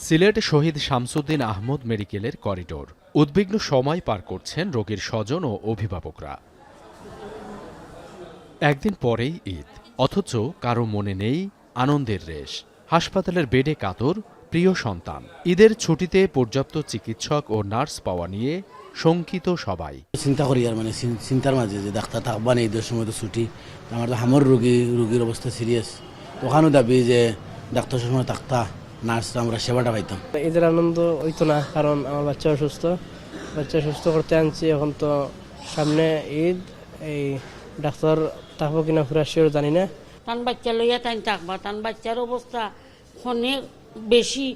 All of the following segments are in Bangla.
সিলেট শহীদ শামসুদ্দিন আহমদ মেডিকেলের করিডোর। উদ্বিগ্ন সময় পার করছেন রোগীর স্বজন ও অভিভাবকরা। একদিন পরেই ঈদ, অথচ কারো মনে নেই আনন্দের রেশ। হাসপাতালের বেডে কাতর প্রিয় সন্তান। ঈদের ছুটিতে পর্যাপ্ত চিকিৎসক ও নার্স পাওয়া নিয়ে শঙ্কিত সবাই। চিন্তা করি আর চিন্তার মাঝে যে ডাক্তার থাকবা নেই, ঈদের সময় তো ছুটি, আমার তো হামর রোগীর অবস্থা সিরিয়াস। তো ওখানেও দাবি যে ডাক্তার সময় থাকতা, নার্সরা আমরা সেবাটা পাইতাম। ঈদের আনন্দ হইতো না, কারণ আমার বাচ্চা অসুস্থ। বাচ্চা সুস্থ করতে আনছি, এখন তো সামনে ঈদ, এই ডাক্তার থাকবো কিনা পুরা শিওর জানি না। তান বাচ্চা লইয়া তাই থাকবা, তান বাচ্চার অবস্থা ক্ষণে বেশি,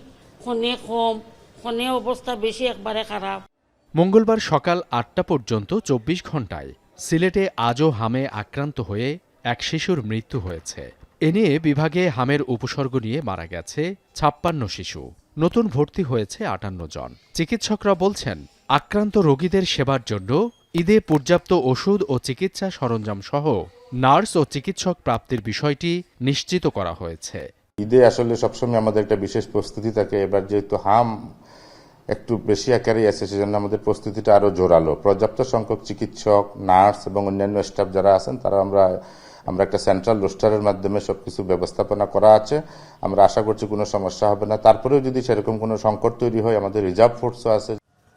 ক্ষণে কম, ক্ষণে অবস্থা বেশি, একবারে খারাপ। মঙ্গলবার সকাল ৮টা পর্যন্ত ২৪ ঘণ্টায় সিলেটে আজও হামে আক্রান্ত হয়ে এক শিশুর মৃত্যু হয়েছে। এ নিয়ে বিভাগে হামের উপসর্গ নিয়ে মারা গেছে ৫৬ শিশু। নতুন ভর্তি হয়েছে ৫৮ জন। চিকিৎসকরা বলছেন, আক্রান্ত রোগীদের সেবার জন্য ঈদে পর্যাপ্ত ওষুধ ও চিকিৎসা সরঞ্জাম সহ নার্স ও চিকিৎসক প্রাপ্তির বিষয়টি নিশ্চিত করা হয়েছে। ঈদে আসলে সবসময় আমাদের একটা বিশেষ প্রস্তুতি থাকে। এবার যেহেতু হাম একটু বেশি আকারেই আছে, সেজন্য আমাদের প্রস্তুতিটা আরো জোরালো। পর্যাপ্ত সংখ্যক চিকিৎসক, নার্স এবং অন্যান্য স্টাফ যারা আছেন, তারা আমরা একটা সেন্ট্রাল রোস্টারের মাধ্যমে সবকিছু ব্যবস্থাপনা করা আছে। আমরা আশা করছি কোনো সমস্যা হবে না। তারপরেও যদি সেরকম কোনো সংকট তৈরি হয়, আমাদের রিজার্ভ ফোর্সও আছে।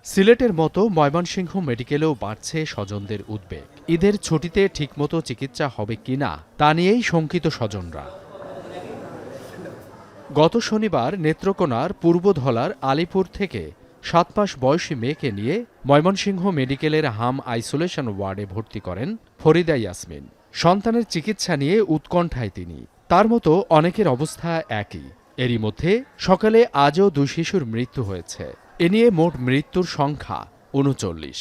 সিলেটের মতো ময়মনসিংহ মেডিকেলেও বাড়ছে স্বজনদের উদ্বেগ। ঈদের ছুটিতে ঠিকমতো চিকিৎসা হবে কিনা তা নিয়েই শঙ্কিত স্বজনরা। গত শনিবার নেত্রকোনার পূর্বধলার আলিপুর থেকে ৭ মাস বয়সী মেয়েকে নিয়ে ময়মনসিংহ মেডিকেলের হাম আইসোলেশন ওয়ার্ডে ভর্তি করেন ফরিদা ইয়াসমিন। সন্তানের চিকিৎসা নিয়ে উৎকণ্ঠায় তিনি। তার মতো অনেকের অবস্থা একই। এরই মধ্যে সকালে আজও ২ শিশুর মৃত্যু হয়েছে। এ নিয়ে মোট মৃত্যুর সংখ্যা ৩৯।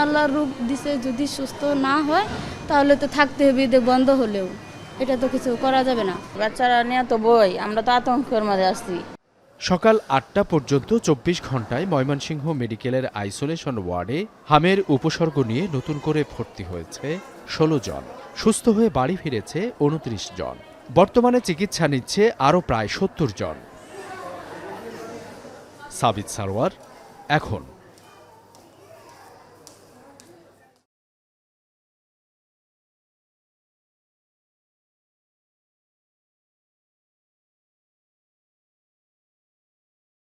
আল্লাহ রূপ দিছে, যদি সুস্থ না হয় তাহলে তো থাকতে হবে, ঈদে বন্ধ হলেও এটা তো কিছু করা যাবে না। বাচ্চারা নিয়ে তো বই, আমরা তো আতঙ্কের মাঝে আসছি। সকাল ৮টা পর্যন্ত ২৪ ঘণ্টায় ময়মনসিংহ মেডিকেলের আইসোলেশন ওয়ার্ডে হামের উপসর্গ নিয়ে নতুন করে ভর্তি হয়েছে ১৬ জন। সুস্থ হয়ে বাড়ি ফিরেছে ২৯ জন। বর্তমানে চিকিৎসা নিচ্ছে আরও প্রায় ৭০ জন। সাবিত সারোয়ার, এখন।